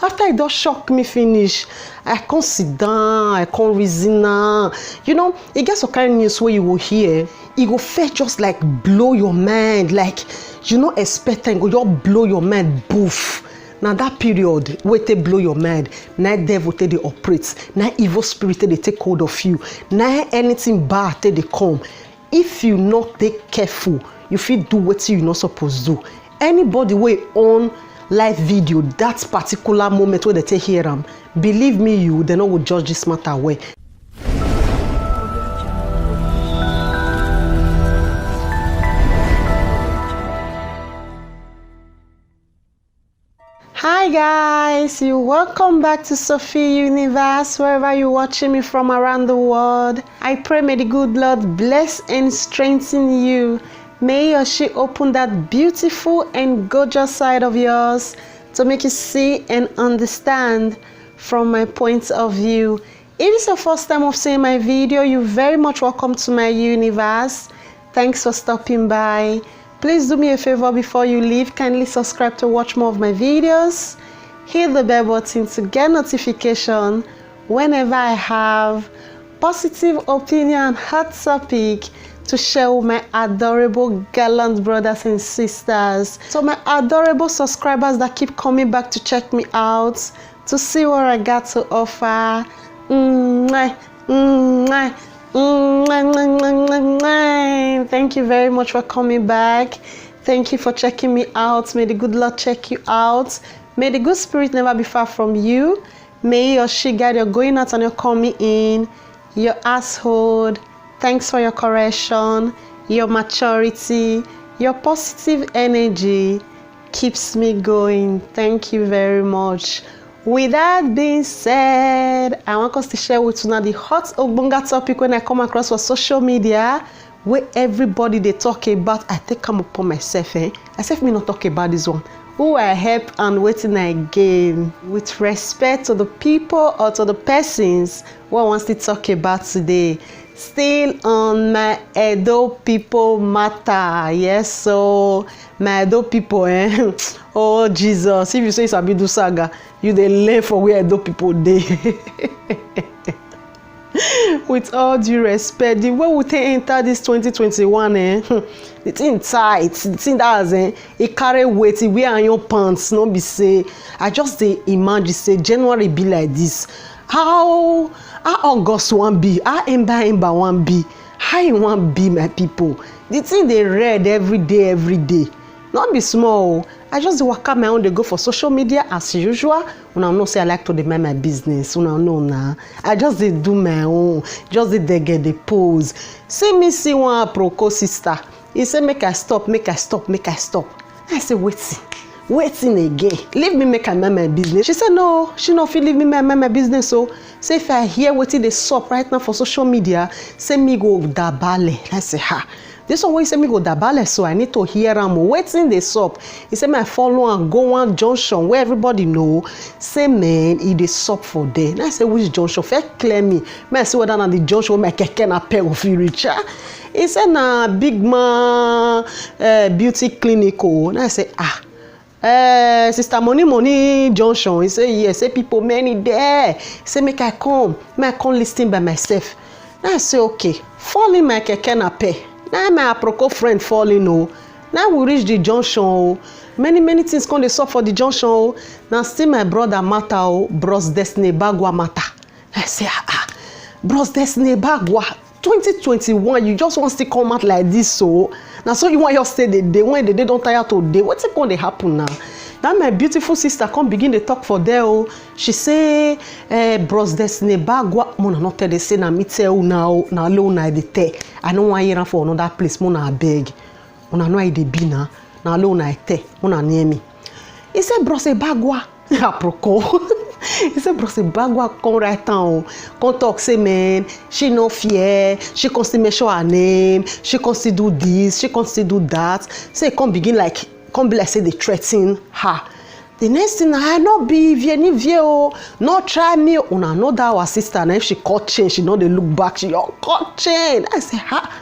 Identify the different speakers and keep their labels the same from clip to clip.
Speaker 1: After it does shock me finish, I can't sit down, I can't reason now. You know, it gets some kind of news where you will hear, it will first just like blow your mind, like you know expecting, go just blow your mind, boof. Now that period where they blow your mind, now devil they operate, now evil spirit they take hold of you, now anything bad they come. If you not take careful, you feel do what you not supposed to do. Anybody way on live video that particular moment where they take hear them, believe me, you they not will judge this matter way. Hi guys, you welcome back to Sophie Universe, wherever you're watching me from around the world. I pray may the good Lord bless and strengthen you. May your she open that beautiful and gorgeous side of yours to make you see and understand from my point of view. If it's your first time of seeing my video, you're very much welcome to my universe. Thanks for stopping by. Please do me a favor before you leave. Kindly subscribe to watch more of my videos. Hit the bell button to get notification whenever I have positive opinion, hot topic to share with my adorable gallant brothers and sisters. So my adorable subscribers that keep coming back to check me out, to see what I got to offer. Thank you very much for coming back. Thank you for checking me out. May the good Lord check you out. May the good spirit never be far from you. May your she guide your going out and your coming in, your household. Thanks for your correction, your maturity, your positive energy keeps me going. Thank you very much. With that being said, I want us to share with you now the hot Ogbonga topic when I come across for social media where everybody they talk about. I take come upon myself. I said me not talk about this one. Who I help and waiting again with respect to the people or to the persons who I want to talk about today. Still on my Edo people matter. Yes, so my Edo people, oh Jesus, if you say it's a Bidu saga, you they learn for where Edo people dey. With all due respect, the way we take enter this 2021, the thing tight, the thing that's it carry weight, it wear on your pants, no be say. I just dey imagine say January be like this. How August one be, how Ember one be, how you want be, my people. The thing they read every day. Not be small. I just work out my own, they go for social media as usual. When I know say I like to mind my business, when I know now. I just did do my own, just did they get the pose. See me see one Aproko sister. He said make I stop. I said waiting again. Leave me make I mind my business. She said no, she not feel leave me mind my business. So say if I hear waiting the sup right now for social media, say me go dabale. I say ha. This one way say me go dabale, so I need to hear am waiting the sup. He said I follow and go one junction where everybody know. Say man, he dey sup for there. And I say which junction? First clear me. May I see whether na the junction where my keke na pair of you reach. He said na big man beauty clinic. And I say Sister Money Junction. He say yes. Say people many there. He say make I come listen by myself. And I say okay. Fall in my keke na pair. Now my Aproko friend falling. Now we reach the junction. Many things come dey sup for the junction. Now still my brother matter. Bros Destiny Bagwa matter. I say Bros Destiny Bagwa 2021. You just want to come out like this so. Now so you want your stay the day when the day don't tire today. What's it going to happen now? Now my beautiful sister come begin to talk for there. She say, Bros Destiny Bagwa. Mona not tell they say na me tell you now. Na alone na the tell. I don't want hear for another place. Mona beg. Mona know I dey be na. Na alone na tell. Mona near me. He said Bros Bagwa. Aproko. He said Bros Bagwa come right down. Come talk say man. She no fear. She can still mention her name. She can still do this. She can still do that. Say come begin like. Come be like say they threaten her. The next thing I not be vie not try me. Una know that our sister, and if she cut chain, she know they look back. She cut chain. I say ha,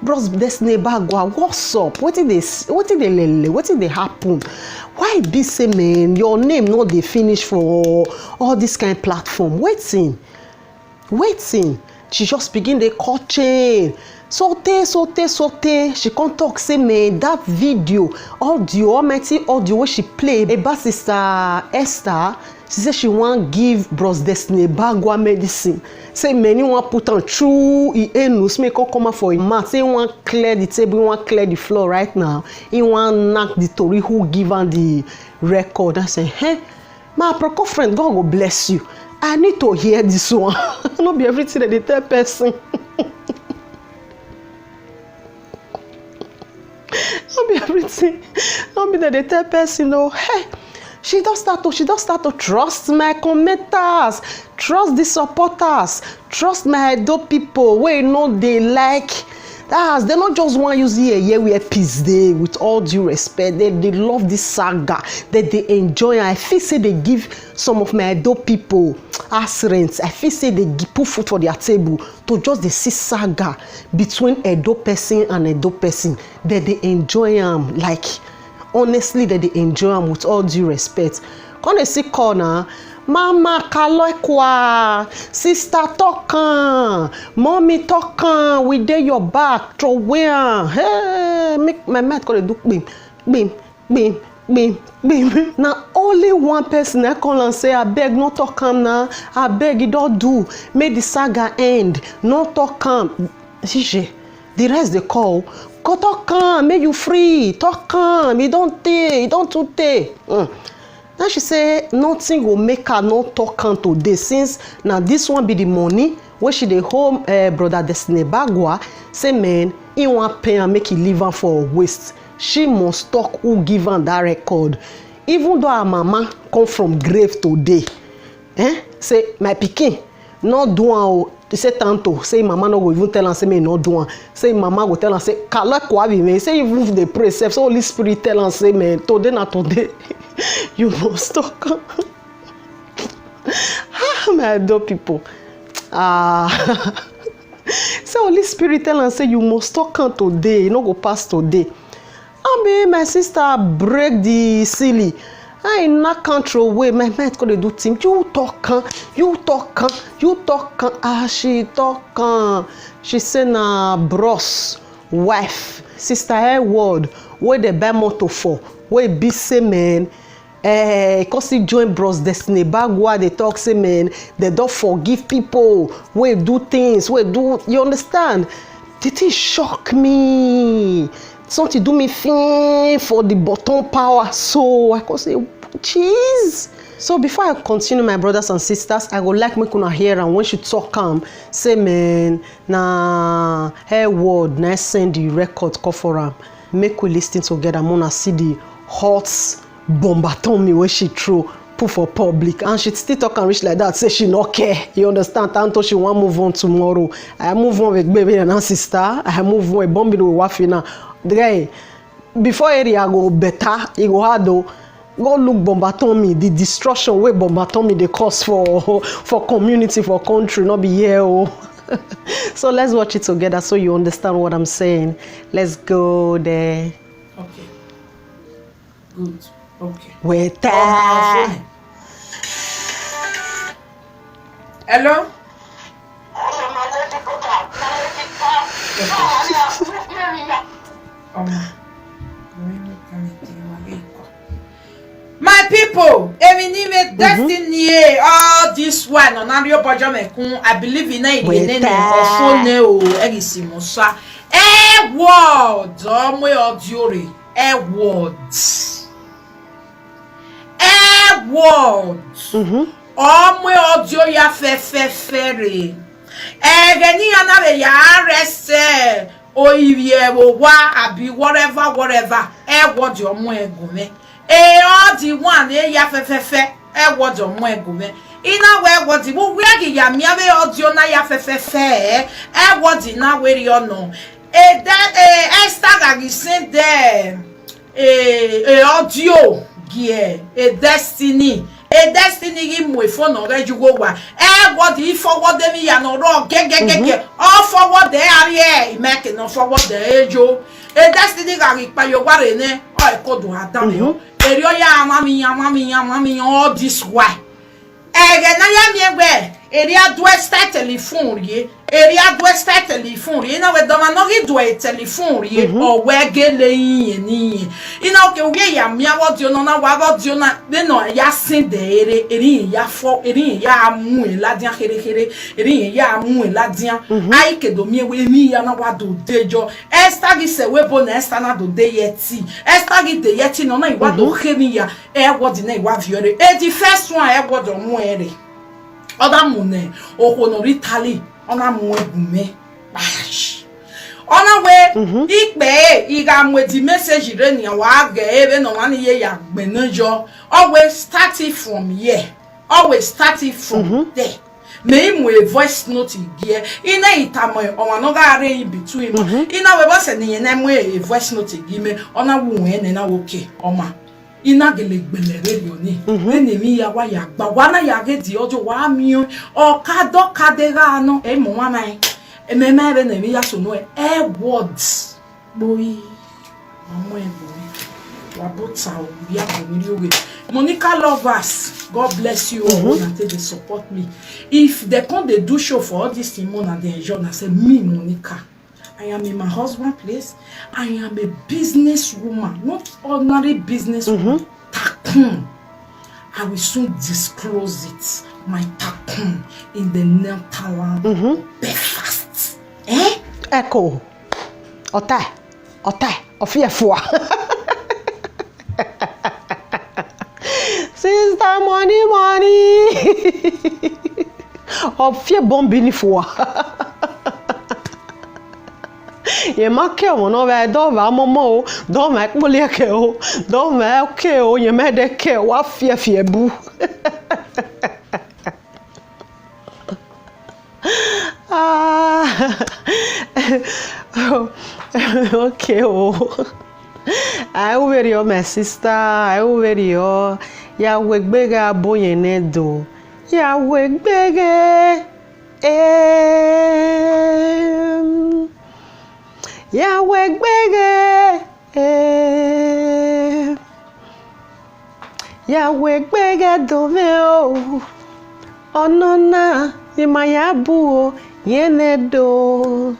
Speaker 1: Bros Destiny Bagwa, what's up? What did they happen? Why be say man your name not dey finish for all this kind of platform? Waiting. She just begin dey cut chain. Saute. She can't talk say man that video, almighty audio wey she play about Sister Esther. She say she want give Bros Destiny Bagwa medicine. Say many want put on through anus make her come out for him mouth. Say he want clear the table, he want clear the floor right now. He want knock the Tory who give her the record. I say, hey, my Aproko friend, God will bless you. I need to hear this one. Not be everything that they tell person. Not be everything. Not be that they tell person. No, hey. She does start to trust my commenters, trust the supporters, trust my dope people wey know they like that. They not just want use here where peace day. With all due respect, they love this saga, that they enjoy. I feel say they give some of my dope people as rents. I feel say they put food for their table to just the see saga between a dope person and a dope person. That they enjoy them like. Honestly, that they enjoy them with all due respect. Quand they see corner, Mama kalokwa, sister talking, mommy talking, we dey your back, throw where? Hey, make my mouth call it bim. Now only one person I call and say, I beg no talk now, I beg you don't do, make the saga end, no talk Chiche, the rest they call. Go talk calm, make you free. Talk calm, you don't too take. Now she say nothing will make her not talk calm today since now this one be the money where she dey home Brother Destiny Bagwa say man he want pay and make he leave her for waste. She must talk who give her that record. Even though her mama come from grave today, say my pikin not do am. He say tanto, say mama no go even tell am say me no do am. Say mama go tell am say kala kwabi me. Say even if they pray self, so Holy Spirit tell am say man today na today you must talk. My adore people. Say Holy Spirit tell am say you must talk today, you no go pass today. I mean my sister break the silly. I not control way my mind gonna do thing. You talk. She talk. She say na bros wife Sister Edward where they buy motor for where be say man cause he join Bros Destiny Bagwa they talk say man they don't forgive people where do things where do you understand? Did it shock me? Something do me feel for the bottom power. So I could say, jeez. So before I continue, my brothers and sisters, I would like me to hear and when she talk say man, na her word, na send the record call for her. Make we listen together. I'm gonna see the hot bombaton me where she throw put for public and she still talk and reach like that. Say she not care. You understand? Tanto she want move on tomorrow. I move on with baby and her sister. I move on with Bombi with Wafina. The guy, before area go better, he go hard though. Go look Bombatomi, the destruction where Bombatomi they cause for community, for country, not be here. So let's watch it together so you understand what I'm saying. Let's go there.
Speaker 2: Okay. Good. Okay.
Speaker 1: Wait there.
Speaker 2: Hello? My people, destiny, all this one on Andrew Bajamekun, I believe in it. Whatever. All the one ya fe what your mo egume ina we what we agi ya mi ave audio na ya fe what na we ri ono Esther agi send there audio gie destiny e destiny gi mo efo no rejugo wa e what if forward dem ya no ro gege all forward there are e make no forward there ejo e destiny ga ri pa yo ware ne o e ko do adam yo eri o ya mami all this why e ge na ya mi egbe eri adu esta telephone rie na we do ma no ri do e telephone rie o we gele yin ni ina o ke we ya mi awo di ona na wa go di ona de no ya sin de eri ya fo eri ya mu e ladian kere eri ya mu e ladian ai ke do mi we mi ya na wa do dejo esta gi se we bo na esta na do de yeti esta gi de yeti no na i wa do khemi ya e wo di na i wa viore e di first one e wo do mu ere oda mu ne o ko no ritali ona mu egume bash ona we ikpe iga mu di message re ni wa ga ebe no wan ye ya gbenajo always start it from here always start it from there me mu a voice note gie ina itamo o no ga re in between ina we bo se ni na mu a voice note gie me ona wu ene na woke oma ina gele gbele radio ni enemi ya wa ya gba wa na ya ge di ojo wa mi o ka do ka de ga no e mo wa mai e me me be na mi ya so no e words boy mo e boy wa bota o bi a bo mi oge Monica lovers, God bless you all and they support me. If they come they do show for all this thing and they enjoy, I say me Monica, I am in my husband's place. I am a business woman, not ordinary business woman. Takun. I will soon disclose it. My takun in the Netherlands. Belfast. Eh?
Speaker 1: Echo. Ota. Ofiefua. Sister money. Ofie bombini fua. Ye make o no ve do va momo o do ma kpole ke o do ma ke o ye me de ke wa fie bu okay oh I over your my sister I over your ya wegbega boye nedo ya wegbege Yahweh gbege Yahweh gbege dove o onona imayabu o yenedo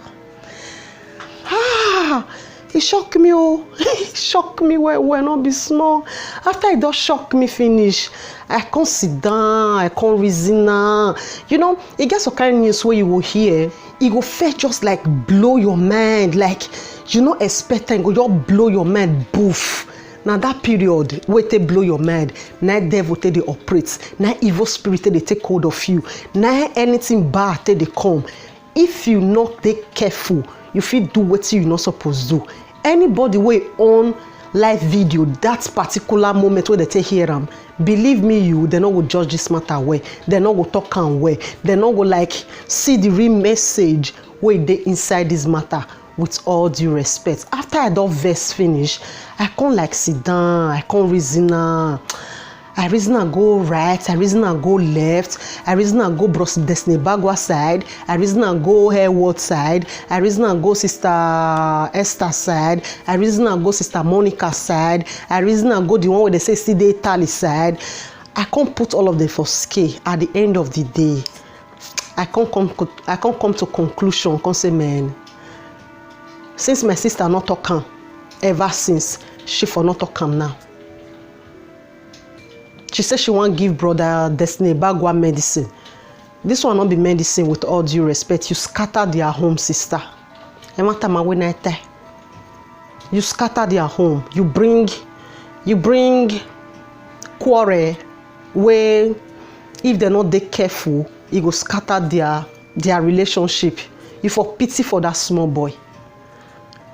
Speaker 1: it shocked me it shocked me where not be small after it does shock me finish I can't sit down I can't reason now you know it gets some kind of news where you will hear it go first just like blow your mind like you know expecting go just blow your mind boof now that period where they blow your mind now devil they operate now evil spirit they take hold of you now anything bad they come if you not take careful you feel do what you not supposed to do anybody way on live video that particular moment where they take hear them believe me you they not go judge this matter way they not go talk and way they not go like see the real message where they inside this matter with all due respect after I don't verse finish I can't like sit down I can't reason I reason I go right, I reason I go left, I reason I go Bros Destiny Bagua side, I reason I go Harewood side, I reason I go Sister Esther side, I reason I go Sister Monica side, I reason I go the one where they say Side Tally side. I can't put all of them for scale. At the end of the day, I can't come to conclusion. Can't say, man, since my sister not talking, ever since she for not talking now. She said she want give brother Destiny Bagua medicine. This one not be medicine with all due respect. You scatter their home, sister. You scatter their home. You bring quarrel where if they're not that careful, it will scatter their relationship. You for pity for that small boy.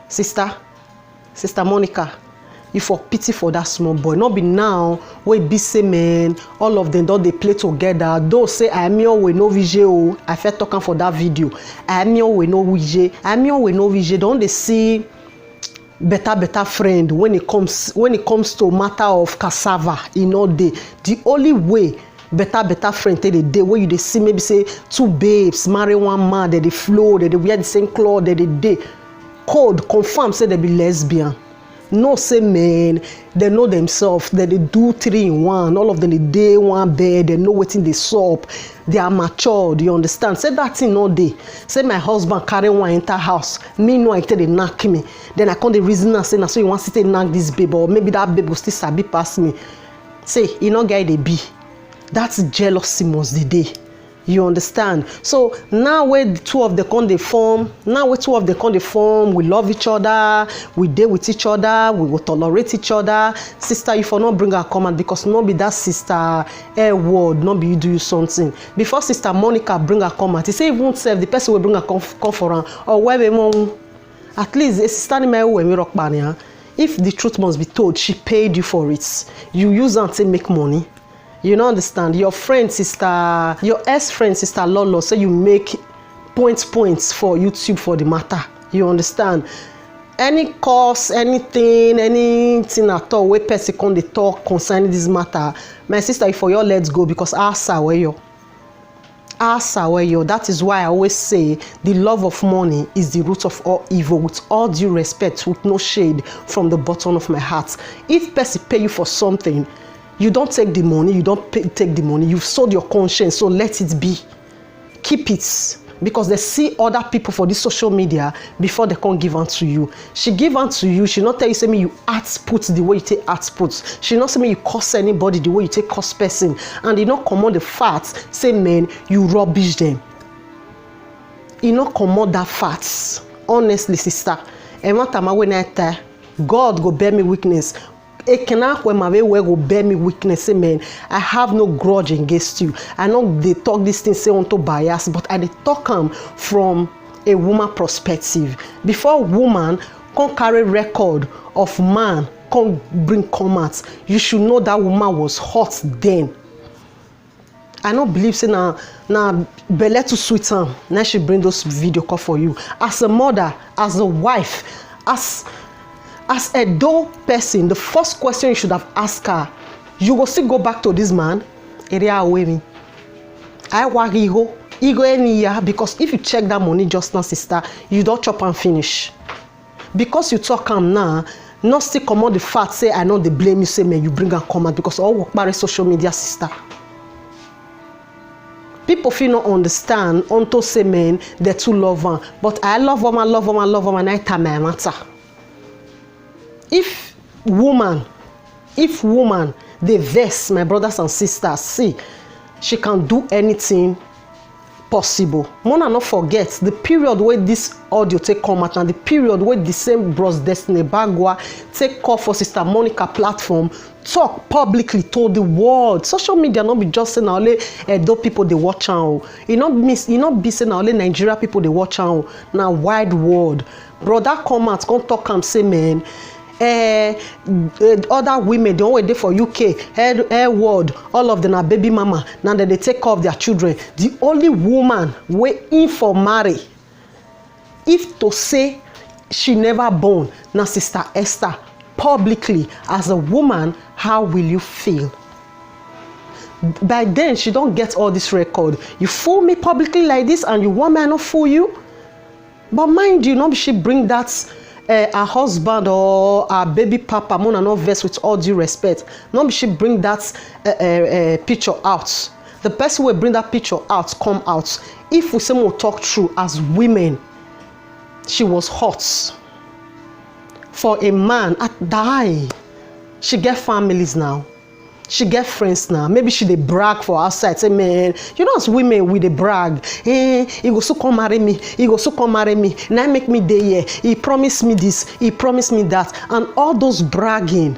Speaker 1: Sister Monica. You for pity for that small boy. Not be now where be say man, all of them don't they play together. Those say I am here with no VJ. I felt talking for that video. I am here with no VJ. I am here with no VJ. Don't they see better friend when it comes to matter of cassava e no dey. The only way better friend take dey dey wey you dey see maybe say two babes marry one man, they dey flow, they dey wear the same cloth, they dey code confirm say they be lesbian. No say men, they know themselves, they dey do 3 in 1, all of them dey dey one bed, they know wetin dey sup, they are matured, you understand? Say that thing no dey. Say my husband carry one enter house, me know I take dey knack me, then I come dey reason am say na so you wan still take knack this babe, or maybe that babe go still sabi pass me. Say e no get dey be. That jealousy must dey. You understand? So now when the two of them come dey form, we love each other, we dey with each other, we will tolerate each other. Sister, you for not bring her come out, because no be that sister word, no be you do something. Before Sister Monica bring her come out, he say even self the person will bring her come for am, or where at least a sister ni me we rock bania. If the truth must be told, she paid you for it. You use am to make money. You don't understand? Your friend, sister, your ex-friend, Sister Lolo, say you make points for YouTube for the matter. You understand? Any course, anything at all, where person come dey talk concerning this matter, my sister, if for your let's go, because asa where you. That is why I always say the love of money is the root of all evil, with all due respect, with no shade from the bottom of my heart. If person pay you for something, you don't take the money, take the money, you've sold your conscience, so let it be. Keep it. Because they see other people for this social media before they can't give unto you. She give unto you, she not tell you, say me you output the way you take output. She not say me you curse anybody the way you take curse person. And you not command the facts, say man, you rubbish them. You not command that facts. Honestly, sister. And one time when I tell God go bear me weakness. It cannot when my way go bear me weakness, say man, I have no grudge against you. I know they talk this thing say onto bias, but I dey talk from a woman perspective. Before woman can carry record of man, can bring comments, you should know that woman was hot then. I don't believe say na belle too sweet now she bring those video call for you. As a mother, as a wife, as a dull person, the first question you should have asked her, you will still go back to this man? Area away me. I want ego any year, because if you check that money just now, sister, you don't chop and finish. Because you talk now, not still come on the fact say I know they blame you, say man, you bring her come out, because all work by social media, sister. People feel not understand unto say men they too love her. But I love them, and I tell my matter. If woman they vex, my brothers and sisters, see, she can do anything possible. Mona not forget the period where this audio take come out, and the period where the same Bros Destiny Bagua take call for Sister Monica platform, talk publicly to the world. Social media not be just saying only Edo people they watch out. You not be saying only Nigeria people they watch out. Now wide world. Brother come out, come talk and say man. Other women, they always there for UK, air world, all of them are baby mama. Now that they take care of their children. The only woman waiting for marry, if to say she never born, now Sister Esther, publicly as a woman, how will you feel? By then, she don't get all this record. You fool me publicly like this, and you want me to not fool you? But mind you, not she bring that. Her husband or her baby papa, Mona not vex, with all due respect. Not be she bring that picture out. The person will bring that picture out, come out. If we say more talk true as women, she was hot. For a man, die. She get families now. She get friends now. Maybe she dey brag for outside. Say, man, you know as women we dey brag. He go so come marry me. He go so come marry me. Now make me day here. He promised me this. He promised me that. And all those bragging.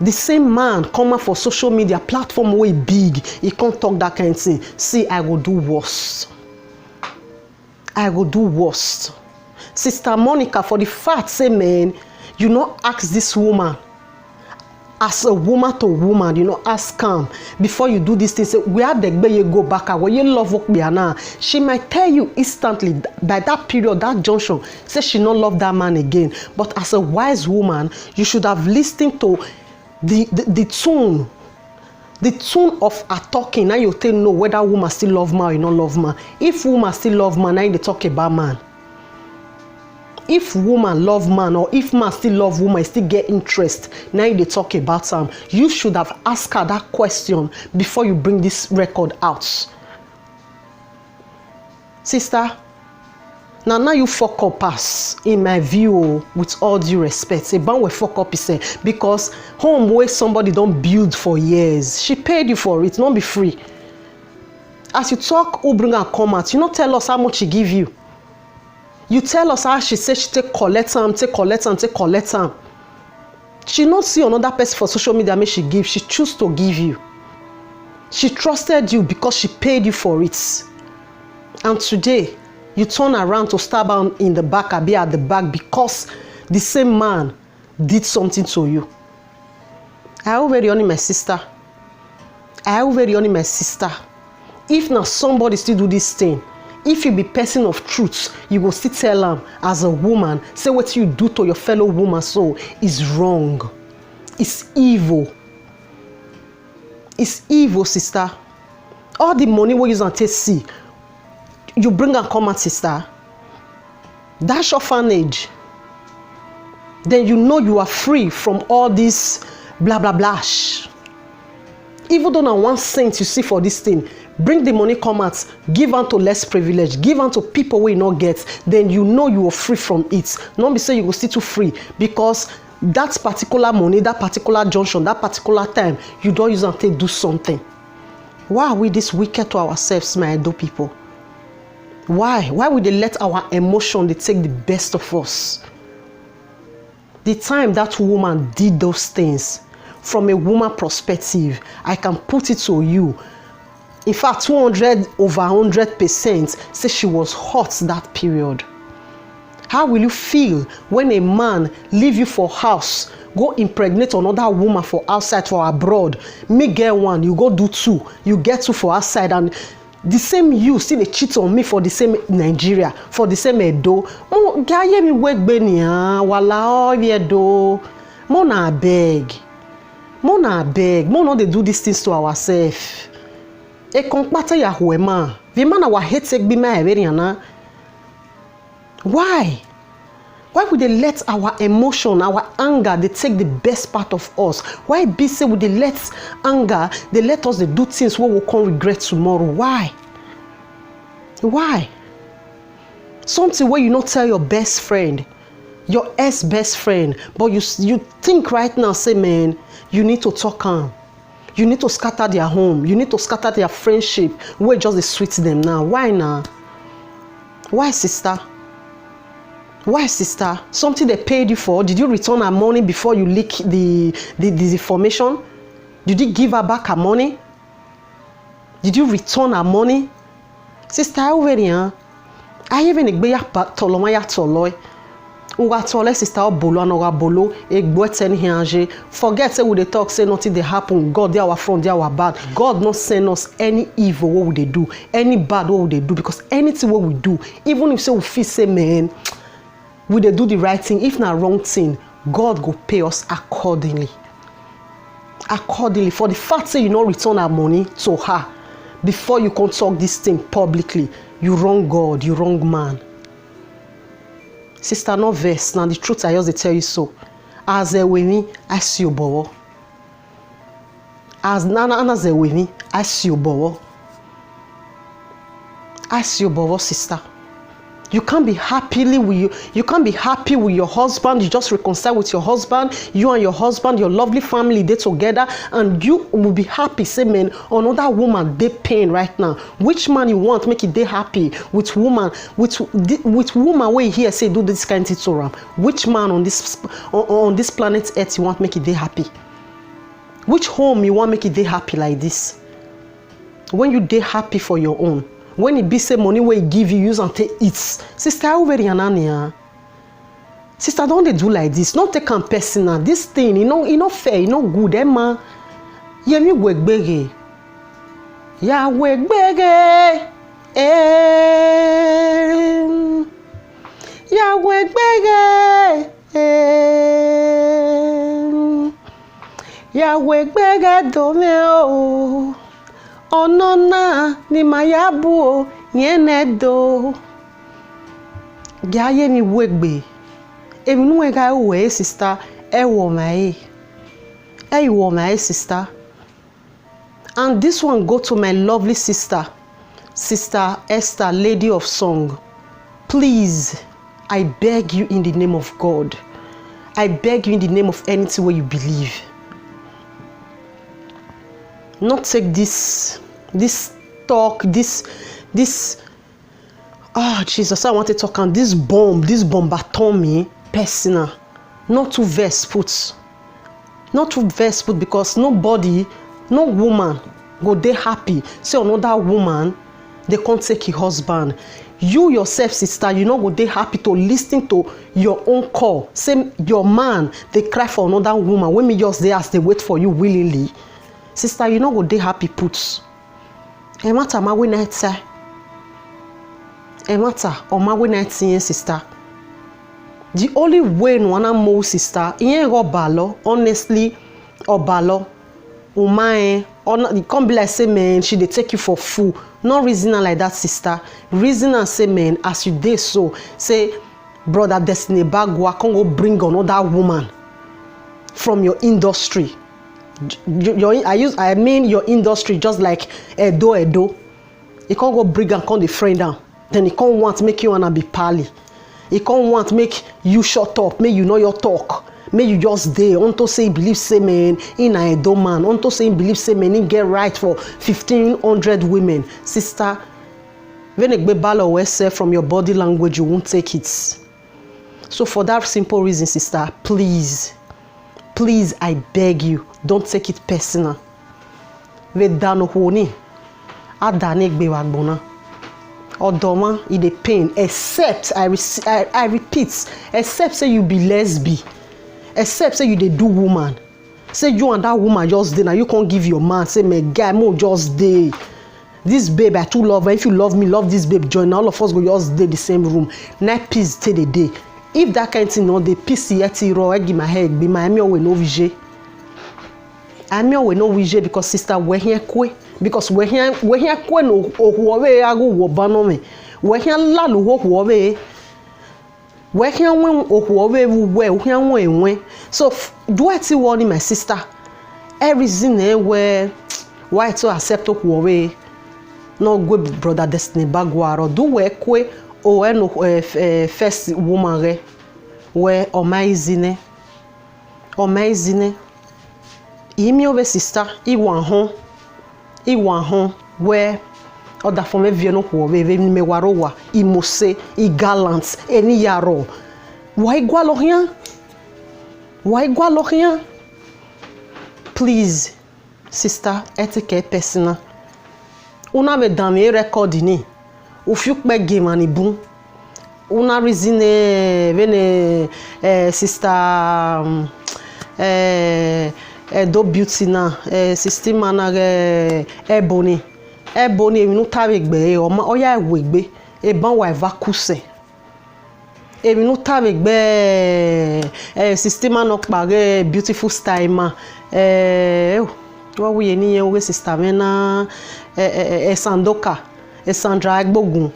Speaker 1: The same man come out for social media platform way big. He can't talk that kind of thing. See, I go do worse. I go do worse. Sister Monica, for the fact, say, man, you not ask this woman. as a woman to woman, you know, ask calm before you do this thing. Say, we have the you go back, where you love work now. She might tell you instantly by that period, that junction, say she not love that man again. But as a wise woman, you should have listened to the tone. The tone of her talking. Now you tell know whether woman still love man or you not love man. If woman still love man, now they talk about man. If woman love man or if man still love woman, still get interest, now they talk about him. You should have asked her that question before you bring this record out. Sister, now you fuck up pass, in my view, with all due respect. A band will fuck up, because home where somebody don't build for years. She paid you for it, not be free. As you talk, who bring her come out, you not tell us how much she give you. You tell us how she said she take collect am. She not see another person for social media make she give. She choose to give you. She trusted you because she paid you for it. And today, you turn around to stab her in the back or be at the back because the same man did something to you. I already on my sister. If now somebody still do this thing, if you be person of truth, you will still tell them as a woman, say what you do to your fellow woman so is wrong. It's evil. It's evil, sister. All the money we use and take see, you bring and come out, sister. That's orphanage. Then you know you are free from all this blah blah blah. Even though not 1 cent you see for this thing, bring the money, come out, give unto less privilege, give unto people we not get, then you know you are free from it. Not be say you will still too free because that particular money, that particular junction, that particular time, you don't use and take do something. Why are we this wicked to ourselves, my Edo people? Why would they let our emotion they take the best of us? The time that woman did those things, from a woman perspective, I can put it to you. In fact, 200 over 100% say she was hot that period. How will you feel when a man leave you for house, go impregnate another woman for outside, for abroad, me get one, you go do 2, you get 2 for outside, and the same you still they cheat on me for the same Nigeria, for the same Edo. Mo gaye mi wegbeni wala Edo. Mo na beg, mo no dey do these things to ourselves. E kompata ya huema. Vi mana wa hate be my everiana. Why would they let our emotion, our anger, they take the best part of us? Why be say would they let anger, they let us they do things what we can't regret tomorrow? Why? Something where you not tell your best friend, your ex-best friend, but you think right now, say, man, you need to talk on. You need to scatter their home. You need to scatter their friendship. Where just the sweet them now. Why now? Why, sister? Something they paid you for. Did you return her money before you leak the information? Did you give her back her money? Did you return her money? Sister, I even a tolomaya toloi. Uga tole sister bolo and bolo forget say we they talk say nothing they happen. God they our front, they our back. God not send us any evil. What would they do? Any bad what would they do? Because anything what we do, even if say we feel say man, we they do the right thing. If not wrong thing, God go pay us accordingly. For the fact say you not return our money to her before you can talk this thing publicly, you wrong God, you wrong man. Sister, no verse. Now the truth I just tell you so. As a women, I see you bowo. As Nana as a women, I see you bowo. I see you bowo, sister. You can't be happy with your husband. You just reconcile with your husband. You and your husband, your lovely family, they together, and you will be happy. Say, man, another woman they pain right now. Which man you want make it they happy with woman? With woman where here say do this kind of thing to them? Which man on this planet Earth you want make it they happy? Which home you want make it they happy like this? When you they happy for your own. When it be say money where he give you, use and take it. Sister, I already anania. Sister, don't they do like this? Not take am personal. This thing, you know fair, you know good. Emma, yemi wegbege. Ya wegbege. Ya wegbege. Ya wegbege dome o. Onona ni mayabu o. Yene do. Ya yemi wegbe. Emi nu ga we sister e wo mai. E wo mai sister. And this one go to my lovely sister, Sister Esther, Lady of Song. Please, I beg you in the name of God. I beg you in the name of anything where you believe. Not take this talk, this Jesus, I want to talk on this bombatomy personal. Not to verse put. Not to verse put because nobody, no woman go dey happy. Say another woman, they can't take your husband. You yourself, sister, you know go dey happy to listen to your own call. Say your man, they cry for another woman. When me just there as they wait for you willingly. Sister, you know go dey happy put. E matter ma we night say. E matter or ma we night sister. The only way no wanna move sister, yen go balo, honestly, or balo, umae, or it can't be like say man, she they take you for fool. No reason like that, sister. Reason and say man, as you did so, say brother Destiny Bagwa can't go bring another woman from your industry. I mean your industry just like Edo. You can't go bring and call the friend down. Then he can't want to make you wanna be pally. He can't want to make you shut up, make you know your talk. May you just there. Unto say believe say man in a Edo man. Unto say believe say man in get right for 1,500 women. Sister, when a balo say from your body language, you won't take it. So for that simple reason, sister, please, I beg you, don't take it personal. Vedano honi, adane gbewagbona. Odoma in the pain, except I repeat, except say you be lesbian, except say you they do woman, say you and that woman just dey now you can't give your man say my guy mo just dey. This babe I too love her. If you love me, love this babe. Join all of us go just dey the same room. Night peace till the day. If that kind of thing no dey peace yet raw, I give my head be my me we no vije. I mean we no vije because sister we here kwe. Because we here kwe no ohuwe agu wobano me. We here la no ohuwe. We here when ohuwe we here when. So do I see warning my sister? Every reason where why to accept ohuwe. No good brother Destiny Bagwa or do we kwe o no first woman re we amazing. Imi over sister iwan hon where other from eviano ho we me warowa imose I gallant eni yaro why gwa lo rien please sister etiquette personal una me dans mes record ni ou fiuk be game ani bun una reason vene sister do beauty na sister manare ebony mi nu tawe gbe o ma oya wegbe e ban wa vakuse e mi nu tawe gbe sister man ok pare beautiful style ma what we ni yen we sister mena Sandoka Sandra Agbogun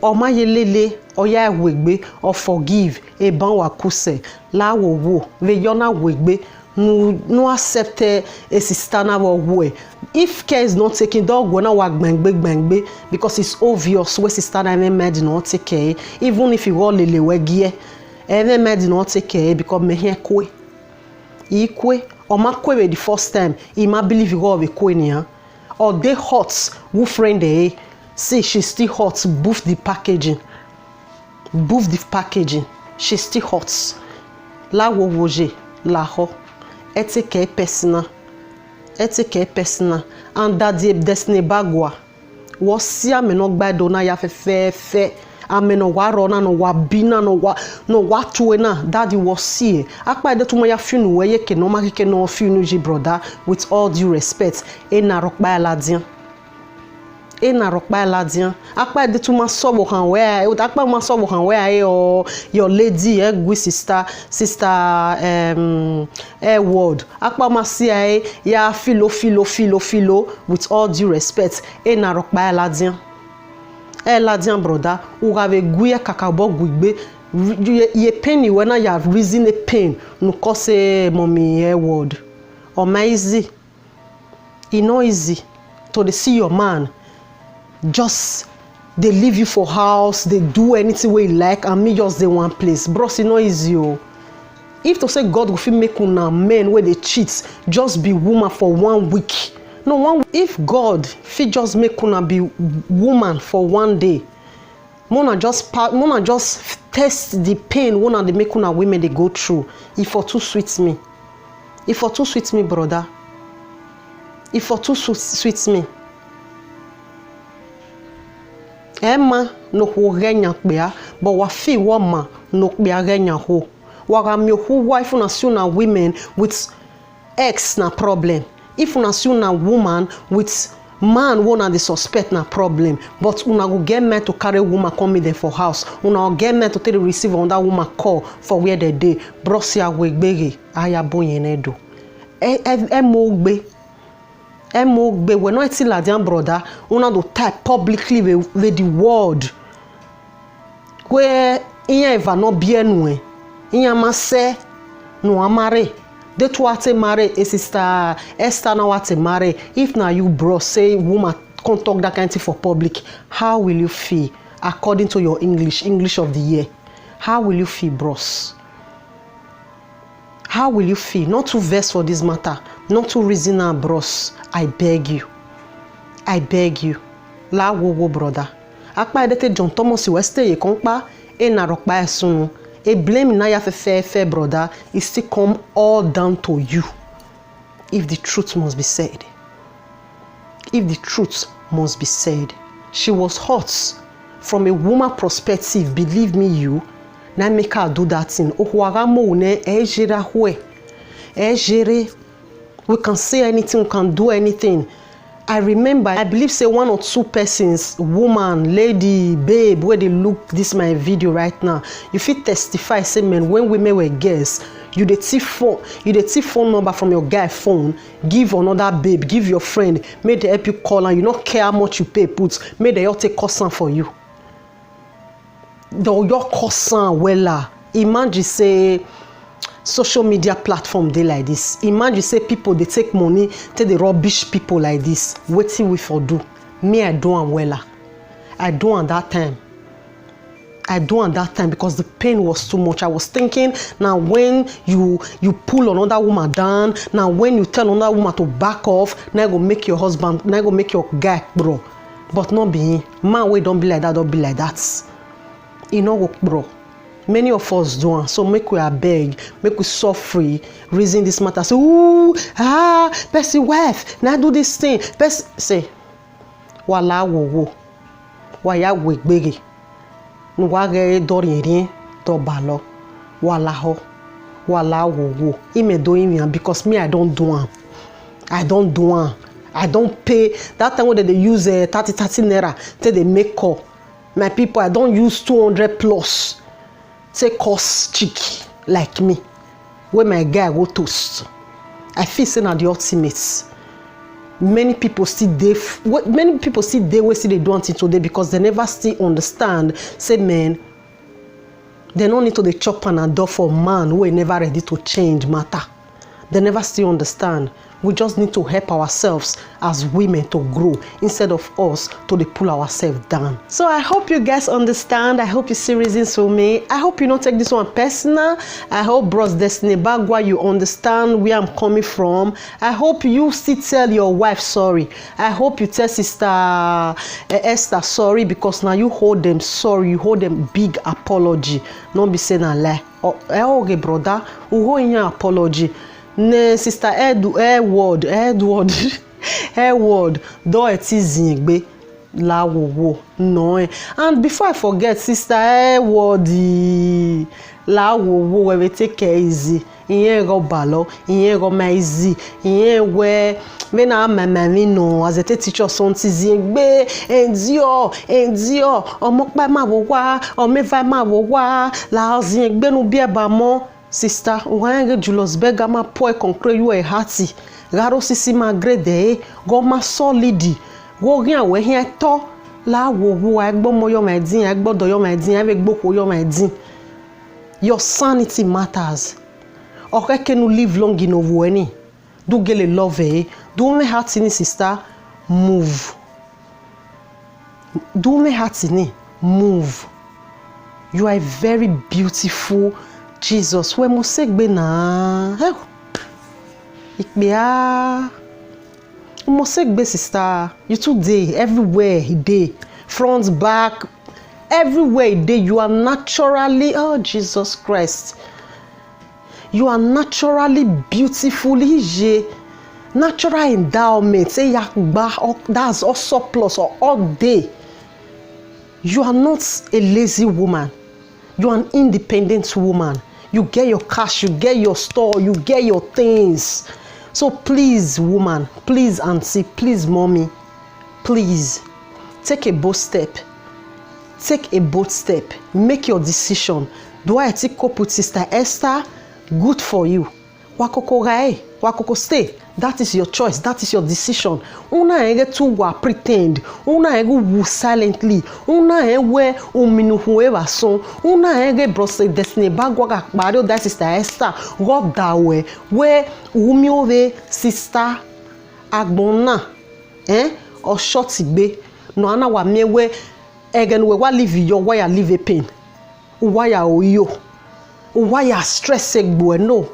Speaker 1: o ma yelele oya wegbe o forgive e ban wa kuse la wo ve yona wegbe no accept a sister na wo if care is not taking dog go na wa gbangbe because it's obvious we sister na made not take care even if you go lele wegie made not take care because me here kwe o ma kwe the first time he ma believe you go be kwe ni or they hot who friend say she still hot boof the packaging she still hot la wo woje la ho etiquette personal and that the Destiny Bagwa was see me no gba do na ya fe ame no wa rona no wa bina no wa tuena daddy was see akpa de tuma ya finu we ye ke no ma ke no finu ji brother with all due respect e na rokpa ladien akpa de tuma sobo kan we akpa ma sobo kan we your lady gwi sister word akpa ma see ya filo with all due respect e na rokpa ladien brother ou ave gwi kakabo gwigbe ye pain when I have reason a pain no cause mommy word or my easy e no easy to see your man just they leave you for house, they do anything way you like, and me just the one place. Bros, it's not easy. If to say God will make una men where they cheat, just be woman for 1 week. No, 1 week. If God fit just make una be woman for 1 day, mona just test the pain one they make una women they go through. If for too sweet me, brother. If for too sweet me. Emma no ho renya kpea but wa fi woman no kpea renya ho wa ga mi ho wife na see na women with ex na problem if una see na woman with man one the suspect na problem but una go get men to carry woman come in there for house una go get men to take receive on that woman call for where they dey brosia we gbere aya boyen edo Emogbe we not still ladian brother una do type publicly with the world where iya eva no bienwe iya mase no amare de to ate marry a sister Esther na wate marry if na you bro say woman can't talk that kind of thing for public how will you feel according to your English of the year how will you feel bros how will you feel not to vex for this matter not to reason our bros I beg you la wo brother akpa edete John Thomas Weste ye konpa e na rokpa esunu e blame na ya fe brother it still come all down to you if the truth must be said she was hurt from a woman perspective believe me you na make her do that thing ohwaga mo ne ejira hwe ejere we can say anything, we can do anything. I remember, I believe say 1 or 2 persons, woman, lady, babe, where they look this my video right now. You fit testify, say man, when women were girls, you the phone number from your guy phone, give another babe, give your friend, make they help you call and you not care how much you pay put, make they all take cost for you. Your cost wella. Imagine say social media platform dey like this. Imagine say people they take money take the rubbish people like this. Wetin we for do? Me I do am wella. I do am that time because the pain was too much. I was thinking now when you pull another woman down, now when you tell another woman to back off, now go make your husband, now go make your guy bro. But not be man wey don't be like that, don't be like that. E no work bro. Many of us do it, so make we beg, make we suffer, reason this matter. Say, person wife, now do this thing. Person say, wala wo, waya we gbege, nwa ge dori rin to balo, wala ho, wala wo. Ime do him because me I don't do am. I don't pay. That time when they use 30 naira, till they make call. My people, I don't use 200 plus. Say cost chick like me where my guy go toast. I feel say na the ultimate. Many people still dey wey still dey do until today because they never still understand say men they no need to dey chop Panadol for man who never ready to change matter. They never still understand. We just need to help ourselves as women to grow instead of us to pull ourselves down. So I hope you guys understand. I hope you see reasons for me. I hope you don't take this one personal. I hope Bros Destiny Bagua you understand where I'm coming from. I hope you still tell your wife sorry. I hope you tell Sister Esther sorry because now you hold them sorry. You hold them big apology. Don't be saying a lie. Okay, brother, who hold your apology. Ne Sister Edward do eti zingbe La wo no. And before I forget, sister, what the la wo we take care easy. Iyen go balo, iyen go maizi, iyen we na mama mi no as a teacher something gbe endio omopa ma wo wa omeva ma wo wa la zin gbe nu bi eba mo sister wan Julius Berger ma po concrete you e hearty garo sisi ma grade go ma solid go rin awe hin to la wo egbo mo yo ma din egbodo yo ma din e gbo ko yo ma din. Your sanity matters. Okay, can you live long in over any? Do get a love, do me heart in sister, move. Do me heart in move. You are a very beautiful Jesus. We must say bena. Ikbea. We must say sister. You today everywhere he day, front back, everywhere he day. You are naturally. Oh Jesus Christ. You are naturally beautifully natural endowment. Say that's all surplus or all day. You are not a lazy woman. You are an independent woman. You get your cash, you get your store, you get your things. So please, woman, please, auntie, please, mommy, please take a bold step. Take a bold step. Make your decision. Do I take up with Sister Esther? Good for you. Wakoko gae, wakoko stay. That is your choice. That is your decision. Una ege tu wa pretend. Una ege wu silently. Una ege uminu hueva son. Una ege brose Destiny Bagwa gakbari. That Sister Esther. God dawe. We umiove sister agbona. Or shorty be. No ana wa mewe. Egen we wa live your why live a pain. Why oyo. Why you stress no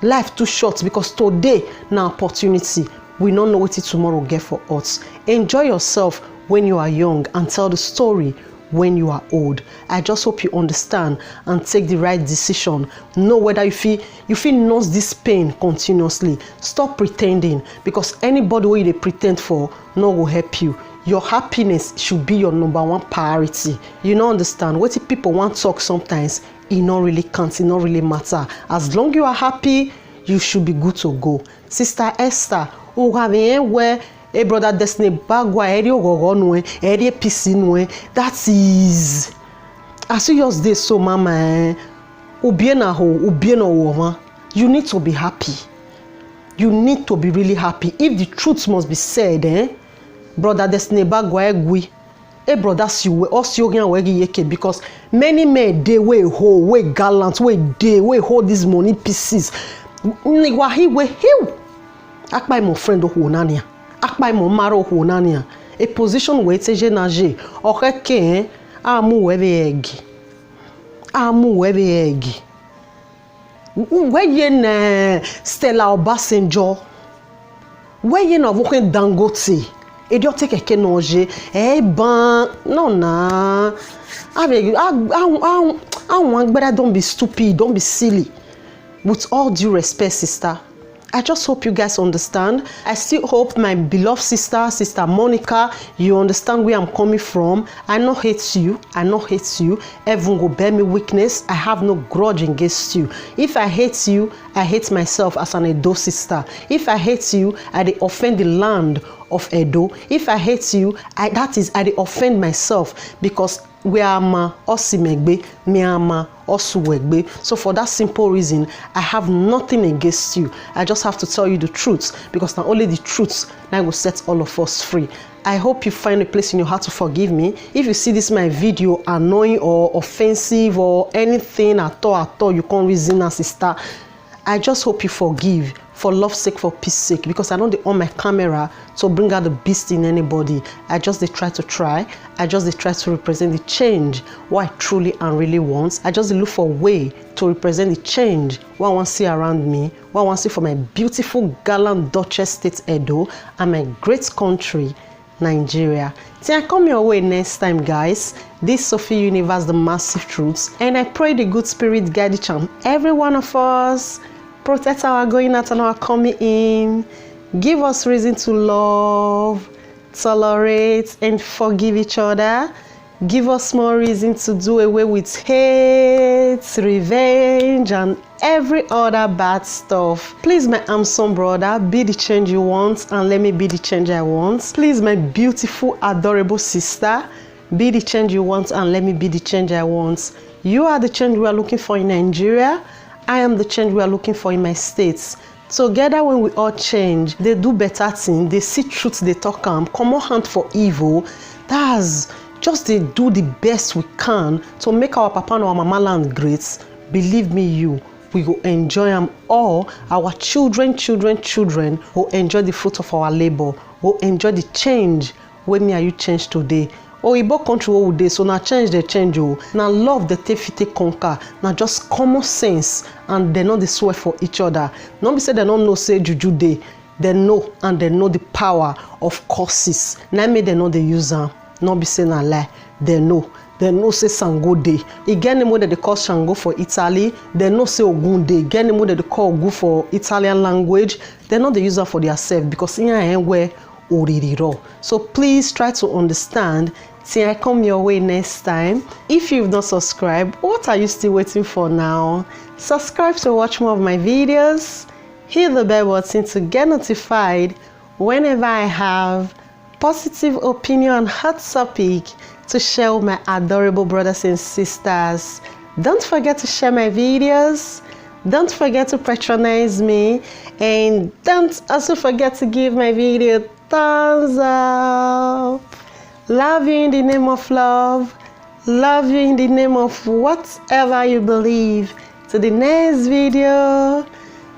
Speaker 1: life too short because today na opportunity we don't know what tomorrow get for us. Enjoy yourself when you are young and tell the story when you are old. I just hope you understand and take the right decision. Know whether you feel nurse this pain continuously. Stop pretending because anybody who they pretend for no will help you. Your happiness should be your number one priority. You don't understand what people want to talk sometimes. It not really count, it not really matter. As long you are happy, you should be good to go. Sister Esther, who have where a brother Destiny Bagwa eri ogogonwe, eri pisinwe. That is as you just did so, mama. Ubiena ho, ubiena woman. You need to be happy. You need to be really happy. If the truth must be said, brother Destiny Bagwa egwi. Brother, because many men they way hold, way gallant, way hold these money pieces. Akpai mon friend who nania, akpai mon maro who nania. A position where it's a genage. Okay, amu egg. Where ye Stella Obasanjo? Where ye na voken Dangote? Et Dieu take a noje, no na. I want better don't be stupid, don't be silly. With all due respect, sister, I just hope you guys understand. I still hope my beloved sister, Sister Monica, you understand where I'm coming from. I not hate you. Everyone go bear me weakness. I have no grudge against you. If I hate you, I hate myself as an Edo sister. If I hate you, I dey offend the land of Edo. If I hate you, I dey offend myself because we are ma osimegbe, me ama osuwegbe. So for that simple reason, I have nothing against you. I just have to tell you the truth because not only the truth that will set all of us free. I hope you find a place in your heart to forgive me. If you see this my video annoying or offensive or anything at all, you can't reason as sister. I just hope you forgive for love's sake, for peace sake, because I know they on my camera to bring out the beast in anybody. I just try to represent the change what I truly and really want. I just look for a way to represent the change what I want to see around me, what I want to see for my beautiful gallant Duchess State Edo and my great country Nigeria. Till I come your way next time, guys. This Sophie Universe, the massive truths, and I pray the good spirit guide each and every one of us. Protect our going out and our coming in. Give us reason to love. tolerate, and forgive each other. Give us more reason to do away with hate, revenge, and every other bad stuff. Please, my handsome brother, be the change you want and let me be the change I want. Please, my beautiful, adorable sister, be the change you want and let me be the change I want. You are the change we are looking for in Nigeria. I am the change we are looking for in my states. Together, when we all change, they do better things, they see truth, they talk come on hand for evil. That's just they do the best we can to make our papa and our mama land great. Believe me, we will enjoy them all. Our children will enjoy the fruit of our labor, will enjoy the change when me and you change today. Oyibo country wey we dey, so na change dey change o. Na love dey take conquer. Na just common sense and dem no dey swear for each other. No be say dem no know say juju dey. Dem know and dem know the power of curses. Na make dem no dey use am. No be say na lie. Dem know say Sango dey. E get name wey dem dey call Shango for Italy. Dem know say Ogun dey. E get name wey dem dey call Ogun for Italian language. Dem no dey use am for their self because here where Oririro. So please try to understand till I come your way next time. If you've not subscribed, what are you still waiting for now? Subscribe to watch more of my videos. Hit the bell button to get notified whenever I have positive opinion on hot topic to share with my adorable brothers and sisters. Don't forget to share my videos. Don't forget to patronize me, and don't also forget to give my video a thumbs up. Love you in the name of love. Love you in the name of whatever you believe. To the next video.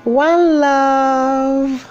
Speaker 1: One love.